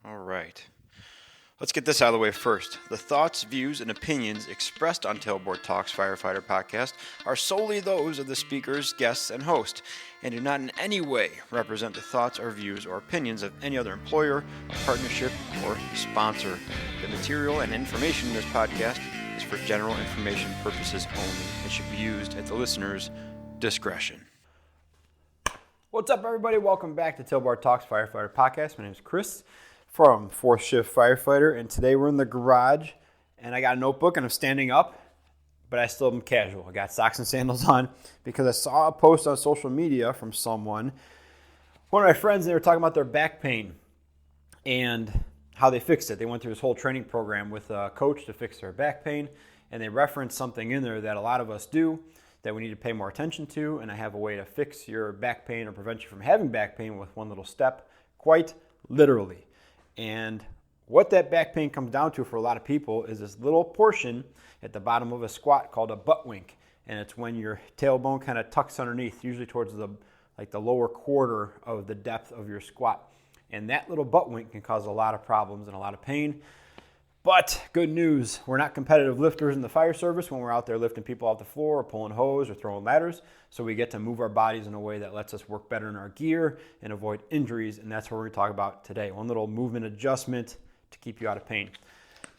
All right. Let's get this out of the way first. The thoughts, views, and opinions expressed on Tailboard Talks Firefighter podcast are solely those of the speakers, guests, and host, and do not in any way represent the thoughts or views or opinions of any other employer, partnership, or sponsor. The material and information in this podcast is for general information purposes only and should be used at the listener's discretion. What's up, everybody? Welcome back to Tailboard Talks Firefighter podcast. My name is Chris from 4th Shift Firefighter, and today we're in the garage, and I got a notebook, and I'm standing up, but I still am casual. I got socks and sandals on because I saw a post on social media from one of my friends, and they were talking about their back pain and how they fixed it. They went through this whole training program with a coach to fix their back pain, and they referenced something in there that a lot of us do that we need to pay more attention to, and I have a way to fix your back pain or prevent you from having back pain with one little step, quite literally. And what that back pain comes down to for a lot of people is this little portion at the bottom of a squat called a butt wink. And it's when your tailbone kind of tucks underneath, usually towards the lower quarter of the depth of your squat. And that little butt wink can cause a lot of problems and a lot of pain. But good news, we're not competitive lifters in the fire service when we're out there lifting people off the floor or pulling hose or throwing ladders. So we get to move our bodies in a way that lets us work better in our gear and avoid injuries. And that's what we're going to talk about today. One little movement adjustment to keep you out of pain.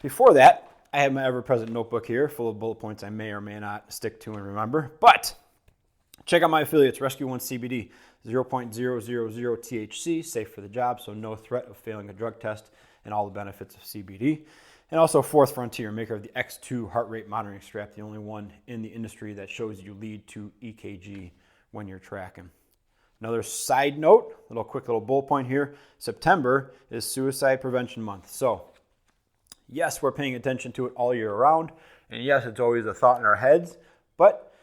Before that, I have my ever-present notebook here full of bullet points I may or may not stick to and remember. But check out my affiliates, Rescue One CBD, 0.000 THC, safe for the job, so no threat of failing a drug test and all the benefits of CBD. And also Fourth Frontier, maker of the X2 heart rate monitoring strap, the only one in the industry that shows you lead to EKG when you're tracking. Another side note, quick little bullet point here, September is Suicide Prevention Month. So yes, we're paying attention to it all year round, and yes, it's always a thought in our heads, but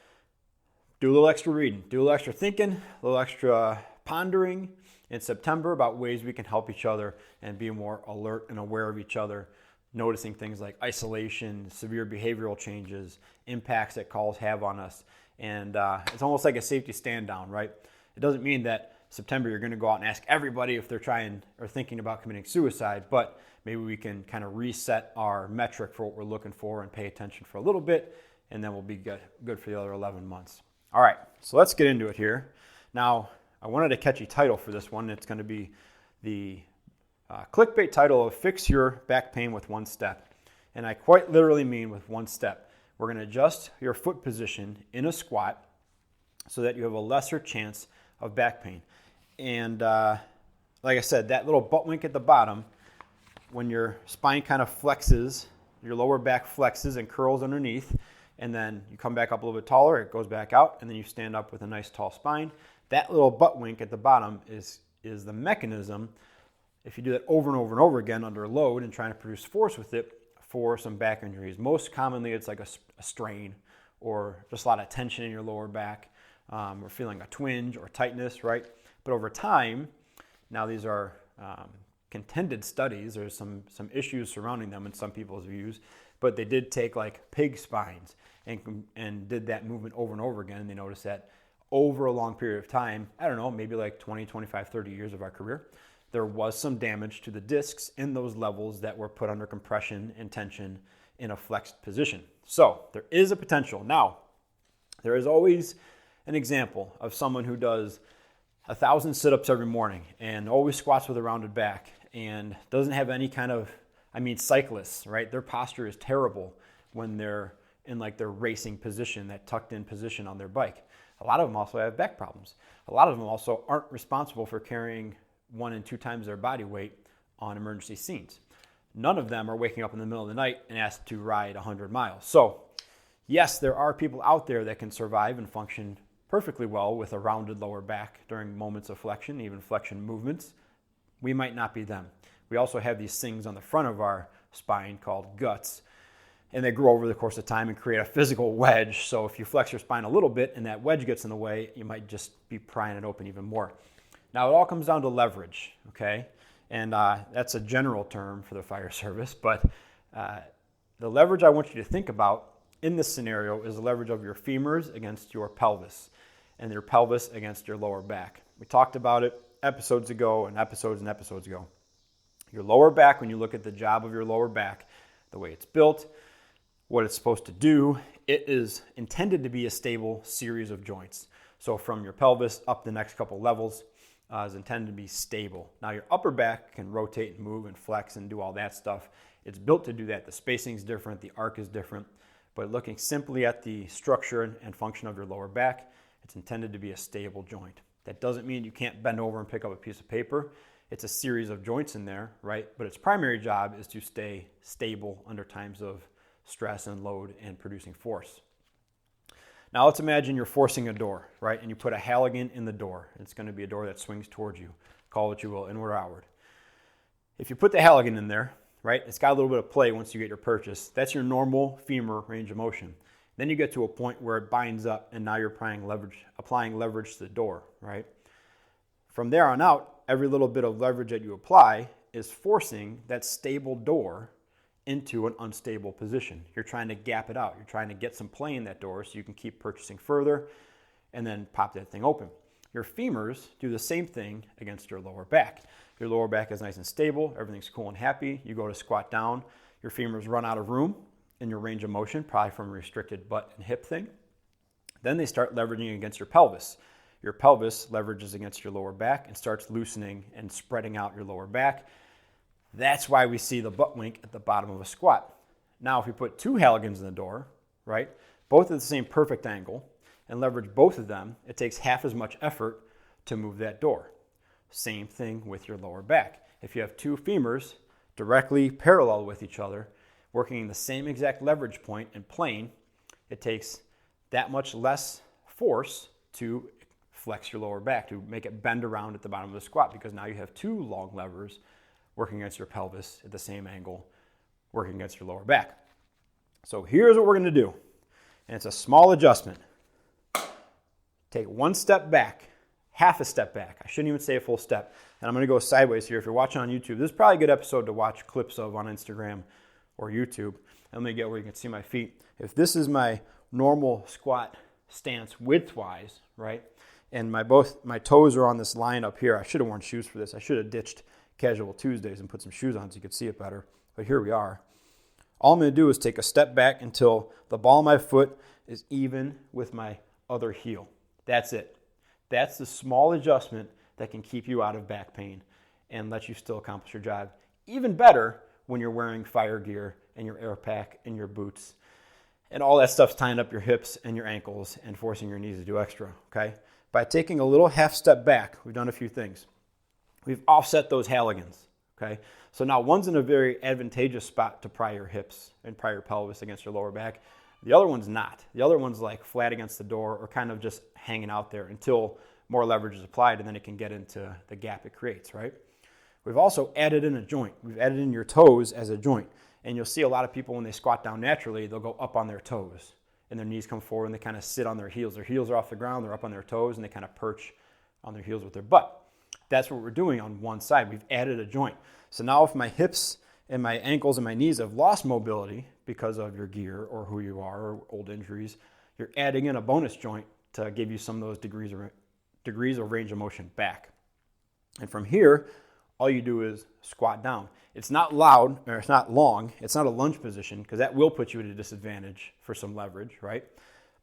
do a little extra reading, do a little extra thinking, a little extra pondering in September about ways we can help each other and be more alert and aware of each other, noticing things like isolation, severe behavioral changes, impacts that calls have on us. And it's almost like a safety stand down, right? It doesn't mean that September you're going to go out and ask everybody if they're trying or thinking about committing suicide, but maybe we can kind of reset our metric for what we're looking for and pay attention for a little bit, and then we'll be good for the other 11 months. All right, so let's get into it here. Now, I wanted a catchy title for this one. It's going to be the clickbait title of Fix Your Back Pain with One Step. And I quite literally mean with one step. We're going to adjust your foot position in a squat so that you have a lesser chance of back pain. And like I said, that little butt wink at the bottom, when your spine kind of flexes, your lower back flexes and curls underneath, and then you come back up a little bit taller, it goes back out, and then you stand up with a nice tall spine. That little butt wink at the bottom is the mechanism, if you do that over and over and over again under load and trying to produce force with it, for some back injuries. Most commonly, it's like a strain or just a lot of tension in your lower back, or feeling a twinge or tightness, right? But over time, now these are contended studies. There's some issues surrounding them in some people's views, but they did take like pig spines and did that movement over and over again, and they noticed that over a long period of time, I don't know, maybe like 20, 25, 30 years of our career, there was some damage to the discs in those levels that were put under compression and tension in a flexed position. So there is a potential. Now, there is always an example of someone who does 1,000 sit-ups every morning and always squats with a rounded back and doesn't have any kind of, cyclists, right? Their posture is terrible when they're in like their racing position, that tucked in position on their bike. A lot of them also have back problems. A lot of them also aren't responsible for carrying 1 and 2 times their body weight on emergency scenes. None of them are waking up in the middle of the night and asked to ride 100 miles. So yes, there are people out there that can survive and function perfectly well with a rounded lower back during moments of flexion, even flexion movements. We might not be them. We also have these things on the front of our spine called guts, and they grow over the course of time and create a physical wedge. So if you flex your spine a little bit and that wedge gets in the way, you might just be prying it open even more. Now, it all comes down to leverage, okay? And that's a general term for the fire service, but the leverage I want you to think about in this scenario is the leverage of your femurs against your pelvis and your pelvis against your lower back. We talked about it episodes ago and episodes ago. Your lower back, when you look at the job of your lower back, the way it's built, what it's supposed to do, it is intended to be a stable series of joints. So from your pelvis up the next couple levels is intended to be stable. Now your upper back can rotate and move and flex and do all that stuff. It's built to do that. The spacing is different, the arc is different, but looking simply at the structure and function of your lower back, it's intended to be a stable joint. That doesn't mean you can't bend over and pick up a piece of paper. It's a series of joints in there, right? But its primary job is to stay stable under times of stress and load and producing force. Now let's imagine you're forcing a door, right? And you put a Halligan in the door. It's going to be a door that swings towards you. Call what you will, inward or outward. If you put the Halligan in there, right, it's got a little bit of play once you get your purchase. That's your normal femur range of motion. Then you get to a point where it binds up and now you're applying leverage to the door, right? From there on out, every little bit of leverage that you apply is forcing that stable door into an unstable position. You're trying to gap it out. You're trying to get some play in that door so you can keep purchasing further and then pop that thing open. Your femurs do the same thing against your lower back. Your lower back is nice and stable. Everything's cool and happy. You go to squat down. Your femurs run out of room in your range of motion, probably from a restricted butt and hip thing. Then they start leveraging against your pelvis. Your pelvis leverages against your lower back and starts loosening and spreading out your lower back. That's why we see the butt wink at the bottom of a squat. Now, if we put two Halligans in the door, right, both at the same perfect angle, and leverage both of them, it takes half as much effort to move that door. Same thing with your lower back. If you have two femurs directly parallel with each other, working in the same exact leverage point and plane, it takes that much less force to flex your lower back, to make it bend around at the bottom of the squat, because now you have two long levers working against your pelvis at the same angle, working against your lower back. So here's what we're going to do. And it's a small adjustment. Take one step back, half a step back. I shouldn't even say a full step. And I'm going to go sideways here. If you're watching on YouTube, this is probably a good episode to watch clips of on Instagram or YouTube. Let me get where you can see my feet. If this is my normal squat stance width-wise, right, and both my toes are on this line up here. I should have worn shoes for this. I should have ditched Casual Tuesdays and put some shoes on so you could see it better. But here we are. All I'm going to do is take a step back until the ball of my foot is even with my other heel. That's it. That's the small adjustment that can keep you out of back pain and let you still accomplish your job. Even better when you're wearing fire gear and your air pack and your boots and all that stuff's tying up your hips and your ankles and forcing your knees to do extra, okay? By taking a little half step back, we've done a few things. We've offset those Halligans, okay? So now one's in a very advantageous spot to pry your hips and pry your pelvis against your lower back. The other one's not. The other one's like flat against the door or kind of just hanging out there until more leverage is applied, and then it can get into the gap it creates, right? We've also added in a joint. We've added in your toes as a joint. And you'll see a lot of people when they squat down naturally, they'll go up on their toes and their knees come forward and they kind of sit on their heels. Their heels are off the ground, they're up on their toes, and they kind of perch on their heels with their butt. That's what we're doing on one side. We've added a joint. So now if my hips and my ankles and my knees have lost mobility because of your gear or who you are or old injuries, you're adding in a bonus joint to give you some of those degrees of range of motion back. And from here, all you do is squat down. It's not loud, or it's not long. It's not a lunge position, because that will put you at a disadvantage for some leverage, right?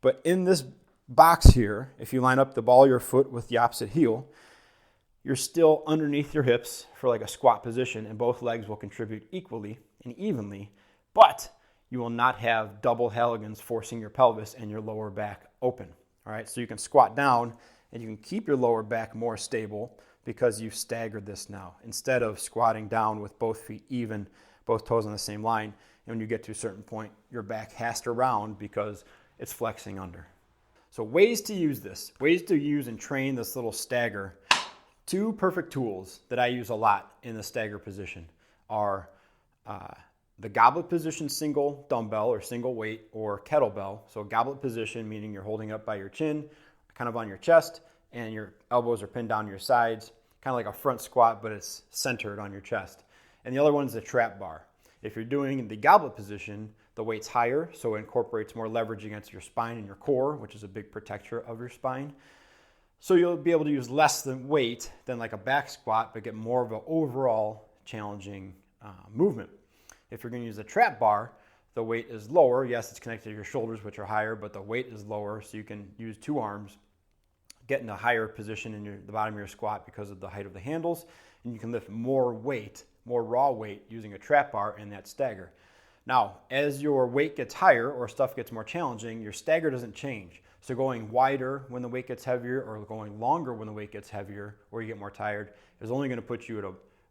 But in this box here, if you line up the ball of your foot with the opposite heel, you're still underneath your hips for like a squat position, and both legs will contribute equally and evenly, but you will not have double Halligans forcing your pelvis and your lower back open, all right? So you can squat down, and you can keep your lower back more stable because you've staggered this now, instead of squatting down with both feet even, both toes on the same line. And when you get to a certain point, your back has to round because it's flexing under. So ways to use this, ways to use and train this little stagger. Two perfect tools that I use a lot in the stagger position are the goblet position single dumbbell or single weight or kettlebell. So goblet position, meaning you're holding up by your chin, kind of on your chest, and your elbows are pinned down your sides, kind of like a front squat, but it's centered on your chest. And the other one's the trap bar. If you're doing the goblet position, the weight's higher, so it incorporates more leverage against your spine and your core, which is a big protector of your spine. So you'll be able to use less than weight than like a back squat, but get more of an overall challenging movement. If you're going to use a trap bar, the weight is lower. Yes, it's connected to your shoulders, which are higher, but the weight is lower, so you can use 2 arms, get in a higher position in the bottom of your squat because of the height of the handles, and you can lift more weight, more raw weight, using a trap bar and that stagger. Now, as your weight gets higher or stuff gets more challenging, your stagger doesn't change. So going wider when the weight gets heavier or going longer when the weight gets heavier or you get more tired is only going to put you at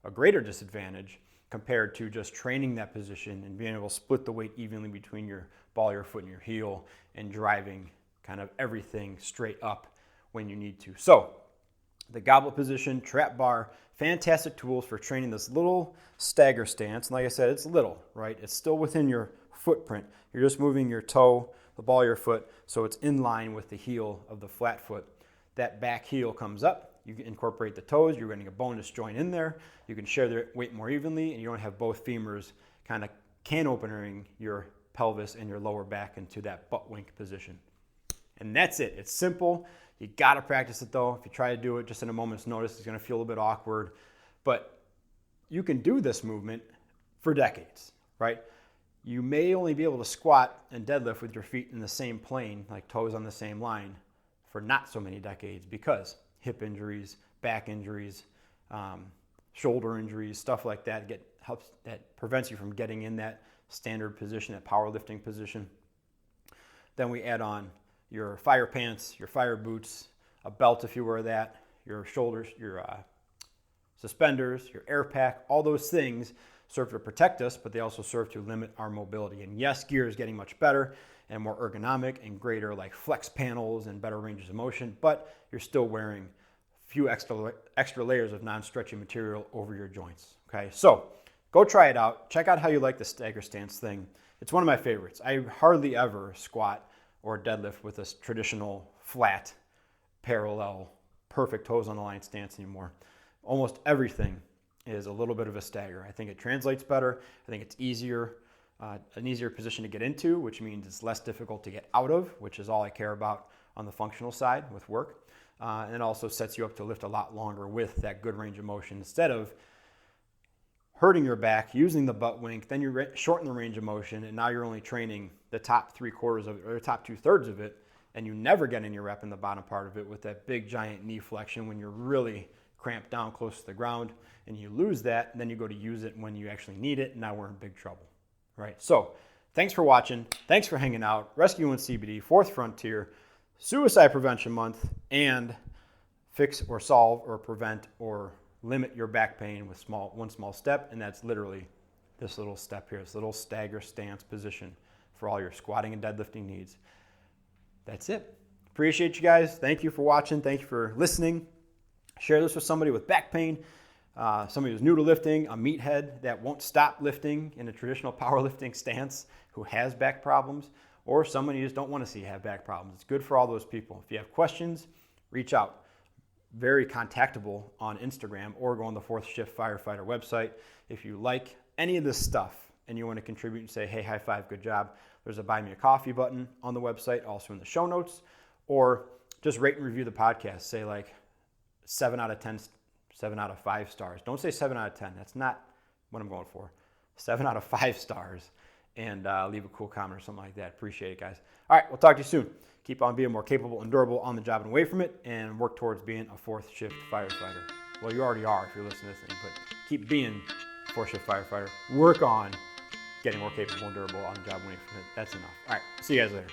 a greater disadvantage compared to just training that position and being able to split the weight evenly between your ball of your foot and your heel and driving kind of everything straight up when you need to. So the goblet position, trap bar, fantastic tools for training this little stagger stance. And like I said, it's little, right? It's still within your footprint. You're just moving your toe, the ball of your foot, so it's in line with the heel of the flat foot. That back heel comes up. You can incorporate the toes. You're getting a bonus joint in there. You can share the weight more evenly, and you don't have both femurs kind of can opening your pelvis and your lower back into that butt wink position. And that's it. It's simple. You got to practice it though. If you try to do it just in a moment's notice, it's going to feel a little bit awkward. But you can do this movement for decades, right? You may only be able to squat and deadlift with your feet in the same plane, like toes on the same line, for not so many decades because hip injuries, back injuries, shoulder injuries, stuff like that that prevents you from getting in that standard position, that powerlifting position. Then we add on your fire pants, your fire boots, a belt if you wear that, your shoulders, your suspenders, your air pack, all those things serve to protect us, but they also serve to limit our mobility. And yes, gear is getting much better and more ergonomic and greater like flex panels and better ranges of motion, but you're still wearing a few extra layers of non-stretchy material over your joints. Okay, so go try it out. Check out how you like the stagger stance thing. It's one of my favorites. I hardly ever squat or deadlift with a traditional flat, parallel, perfect toes on the line stance anymore. Almost everything is a little bit of a stagger. I think it translates better. I think it's easier, an easier position to get into, which means it's less difficult to get out of, which is all I care about on the functional side with work. And it also sets you up to lift a lot longer with that good range of motion instead of hurting your back, using the butt wink, then you shorten the range of motion, and now you're only training the top 3/4 of it, or the top 2/3 of it, and you never get any rep in the bottom part of it with that big giant knee flexion when you're really cramped down close to the ground, and you lose that, and then you go to use it when you actually need it, and now we're in big trouble, right? So thanks for watching. Thanks for hanging out. Rescue and CBD, Fourth Frontier, Suicide Prevention Month, and fix or solve or prevent or limit your back pain with one small step, and that's literally this little step here, this little stagger stance position for all your squatting and deadlifting needs. That's it. Appreciate you guys. Thank you for watching. Thank you for listening. Share this with somebody with back pain, somebody who's new to lifting, a meathead that won't stop lifting in a traditional powerlifting stance who has back problems, or somebody you just don't want to see have back problems. It's good for all those people. If you have questions, reach out. Very contactable on Instagram or go on the Fourth Shift Firefighter website. If you like any of this stuff and you want to contribute and say, hey, high five, good job, there's a buy me a coffee button on the website, also in the show notes, or just rate and review the podcast. Say like 7 out of 10, 7 out of 5 stars. Don't say 7 out of 10. That's not what I'm going for. 7 out of 5 stars, and leave a cool comment or something like that. Appreciate it, guys. All right, we'll talk to you soon. Keep on being more capable and durable on the job and away from it, and work towards being a fourth shift firefighter. Well, you already are if you're listening to this thing, but keep being a fourth shift firefighter. Work on getting more capable and durable on the job and away from it. That's enough. All right, see you guys later.